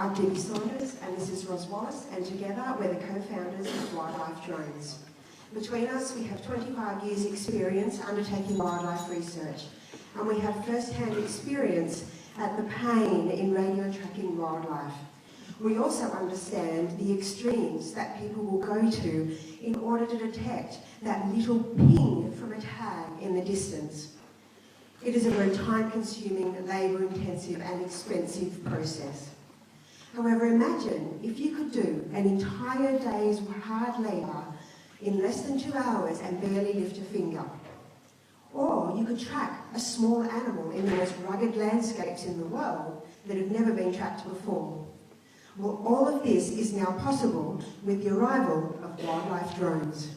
I'm Debbie Saunders and this is Ros Wallace, and together we're the co-founders of Wildlife Drones. Between us we have 25 years experience undertaking wildlife research, and we have first-hand experience at the pain in radio tracking wildlife. We also understand the extremes that people will go to in order to detect that little ping from a tag in the distance. It is a very time-consuming, labour-intensive and expensive process. However, imagine if you could do an entire day's hard labour in less than 2 hours and barely lift a finger. Or you could track a small animal in the most rugged landscapes in the world that have never been tracked before. Well, all of this is now possible with the arrival of wildlife drones.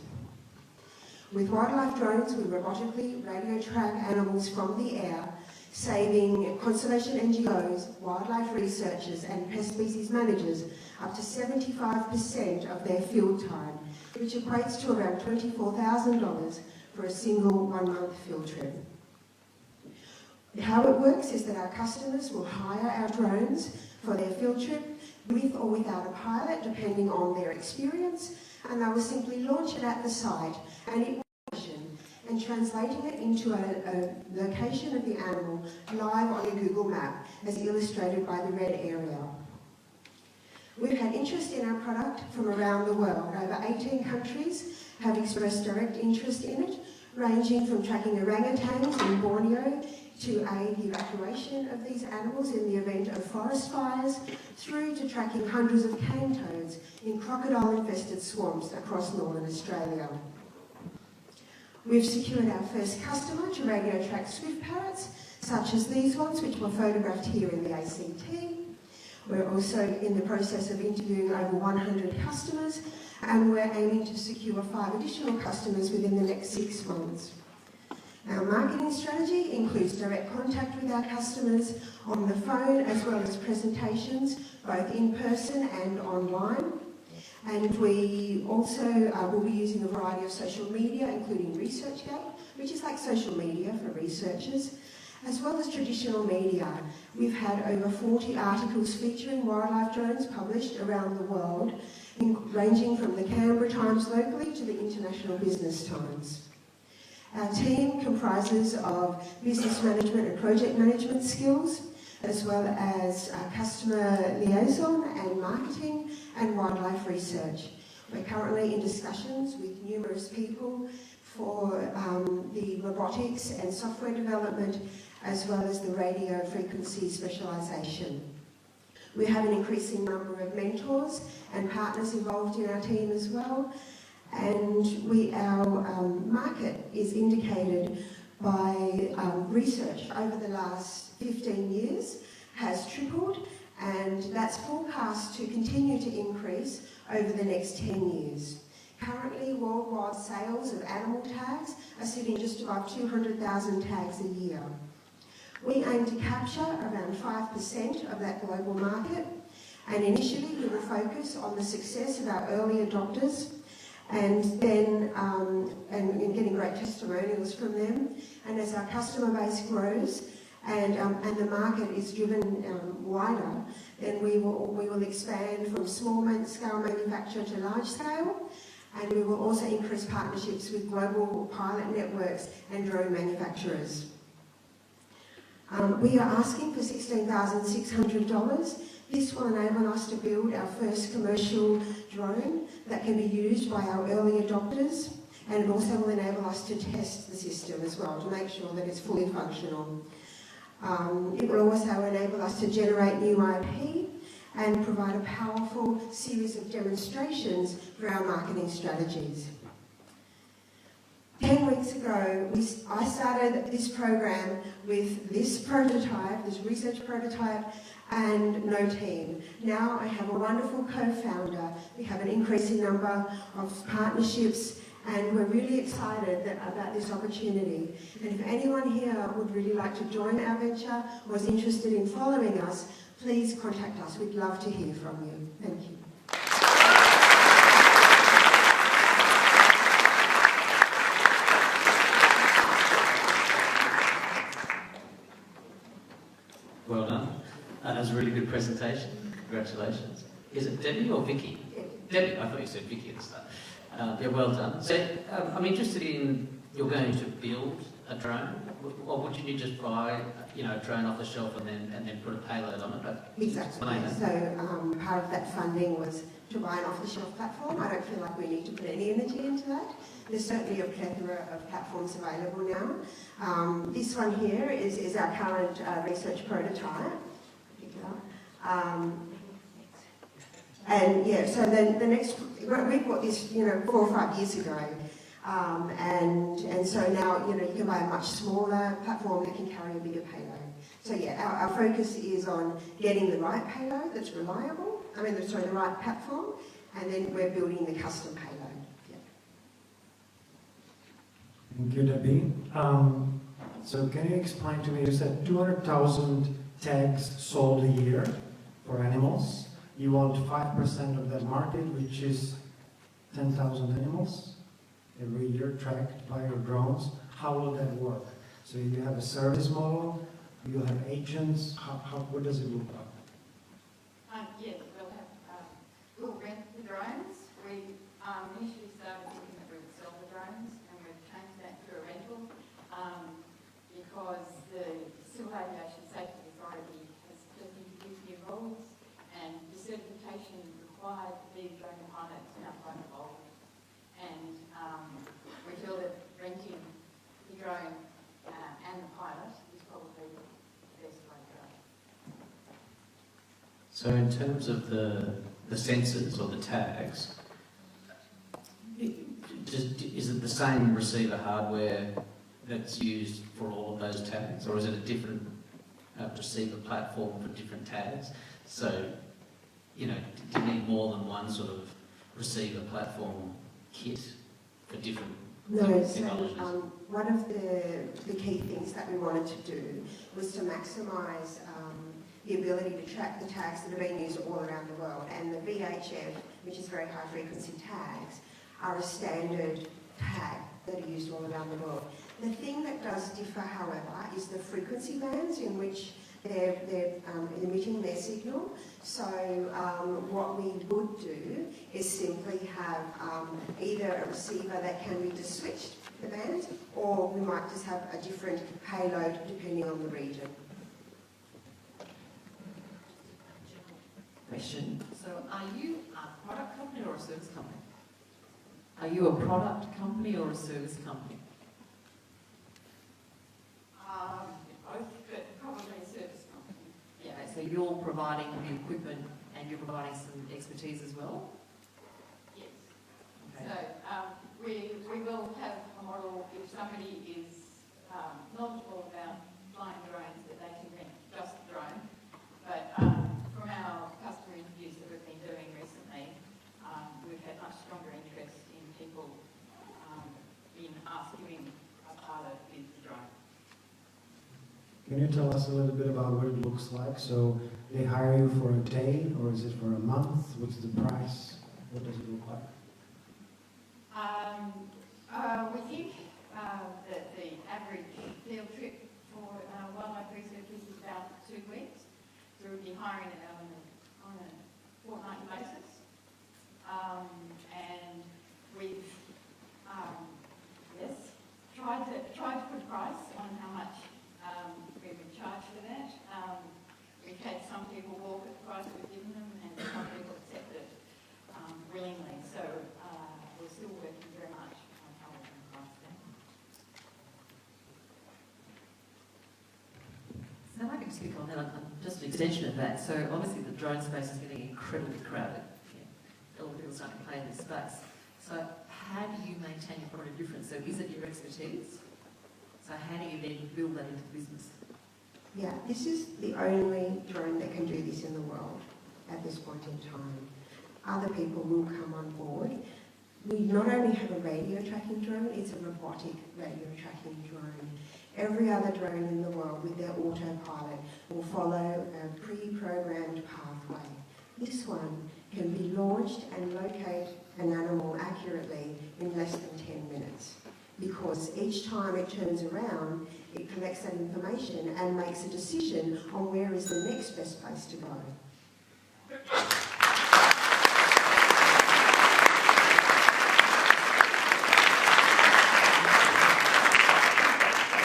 With wildlife drones, we robotically radio track animals from the air, saving conservation NGOs, wildlife researchers and pest species managers up to 75% of their field time, which equates to around $24,000 for a single 1-month field trip. How it works is that our customers will hire our drones for their field trip with or without a pilot, depending on their experience, and they will simply launch it at the site and translating it into a location of the animal live on a Google map, as illustrated by the red area. We've had interest in our product from around the world. Over 18 countries have expressed direct interest in it, ranging from tracking orangutans in Borneo to aid the evacuation of these animals in the event of forest fires, through to tracking hundreds of cane toads in crocodile-infested swamps across northern Australia. We've secured our first customer to radio track swift parrots, such as these ones, which were photographed here in the ACT. We're also in the process of interviewing over 100 customers, and we're aiming to secure 5 additional customers within the next 6 months. Our marketing strategy includes direct contact with our customers on the phone, as well as presentations, both in person and online. And we also will be using a variety of social media, including ResearchGate, which is like social media for researchers, as well as traditional media. We've had over 40 articles featuring wildlife drones published around the world, ranging from the Canberra Times locally to the International Business Times. Our team comprises of business management and project management skills, as well as customer liaison and marketing and wildlife research. We're currently in discussions with numerous people for the robotics and software development, as well as the radio frequency specialisation. We have an increasing number of mentors and partners involved in our team as well, and our market is indicated by research over the last 15 years has tripled, and that's forecast to continue to increase over the next 10 years. Currently, worldwide sales of animal tags are sitting just above 200,000 tags a year. We aim to capture around 5% of that global market, and initially we will focus on the success of our early adopters, and then and getting great testimonials from them. And as our customer base grows and the market is driven wider, then we will expand from small scale manufacture to large scale, and we will also increase partnerships with global pilot networks and drone manufacturers. We are asking for $16,600. This will enable us to build our first commercial drone that can be used by our early adopters, and it also will enable us to test the system as well to make sure that it's fully functional. It will also enable us to generate new IP and provide a powerful series of demonstrations for our marketing strategies. 10 weeks ago, I started this program with this prototype, this research prototype, and no team. Now I have a wonderful co-founder. We have an increasing number of partnerships, and we're really excited about this opportunity. And if anyone here would really like to join our venture or is interested in following us, please contact us. We'd love to hear from you. Thank you. Well done. That was a really good presentation. Congratulations. Is it Debbie or Vicky? Debbie, I thought you said Vicky at the start. Yeah, well done. So I'm interested in, you're going to build a drone, or would you just buy, a drone off the shelf and then put a payload on it? Exactly. So part of that funding was to buy an off-the-shelf platform. I don't feel like we need to put any energy into that. There's certainly a plethora of platforms available now. This one here is our current research prototype. And yeah, so then the next, we bought this, 4 or 5 years ago, and so now, you can buy a much smaller platform that can carry a bigger payload. So yeah, our focus is on getting the right payload that's reliable, the right platform, and then we're building the custom payload. Yeah. Thank you, Debbie. So can you explain to me, you said 200,000 tags sold a year for animals. You want 5% of that market, which is 10,000 animals every year tracked by your drones. How will that work? So you have a service model, you have agents, what does it look like? Yes, we'll rent the drones. We initially started thinking that we would sell the drones, and we've changed that to a rental because the Civil Aviation Safety Authority has just introduced new rules, and the certification required to be a drone pilot is now quite involved. And we feel that renting the drone and the pilot is probably the best way to go. So in terms of the sensors or the tags, is it the same receiver hardware that's used for all of those tags, or is it a different receiver platform for different tags? So, do you need more than one sort of receiver platform kit for different technologies? So one of the key things that we wanted to do was to maximise the ability to track the tags that are being used all around the world. And the VHF, which is very high frequency tags, are a standard tag that are used all around the world. The thing that does differ, however, is the frequency bands in which they're emitting their signal. So what we would do is simply have either a receiver that can be just switched the bands, or we might just have a different payload depending on the region. Question. So are you a product company or a service company? Are you a product company or a service company? Both, but probably a service company. Yeah, so you're providing the equipment and you're providing some expertise as well? Yes. Okay. So we will have a model if somebody is knowledgeable about flying drones that they can rent just the drone. But from our customer interviews that we've been doing recently, we've had much stronger interest in people in us giving a pilot with the drone. Can you tell us a little bit about what it looks like? So they hire you for a day, or is it for a month? What's the price? What does it look like? We think that the average field trip for wildlife researchers is about 2 weeks. So we'll be hiring it on a fortnightly basis. And we've tried to put a price on how much we would charge for that. We've had some people walk at the price we've given them, and some people accept it willingly. So we're still working very much on how we can price that. So if I can speak on that, just an extension of that. So obviously the drone space is getting incredibly crowded. A lot of people starting to play in this space. So how do you maintain your product difference? So is it your expertise? So how do you then build that into the business? Yeah, this is the only drone that can do this in the world at this point in time. Other people will come on board. We not only have a radio tracking drone, it's a robotic radio tracking drone. Every other drone in the world with their autopilot will follow a pre-programmed pathway. This one can be launched and locate an animal accurately in less than 10 minutes, because each time it turns around, it collects that information and makes a decision on where is the next best place to go.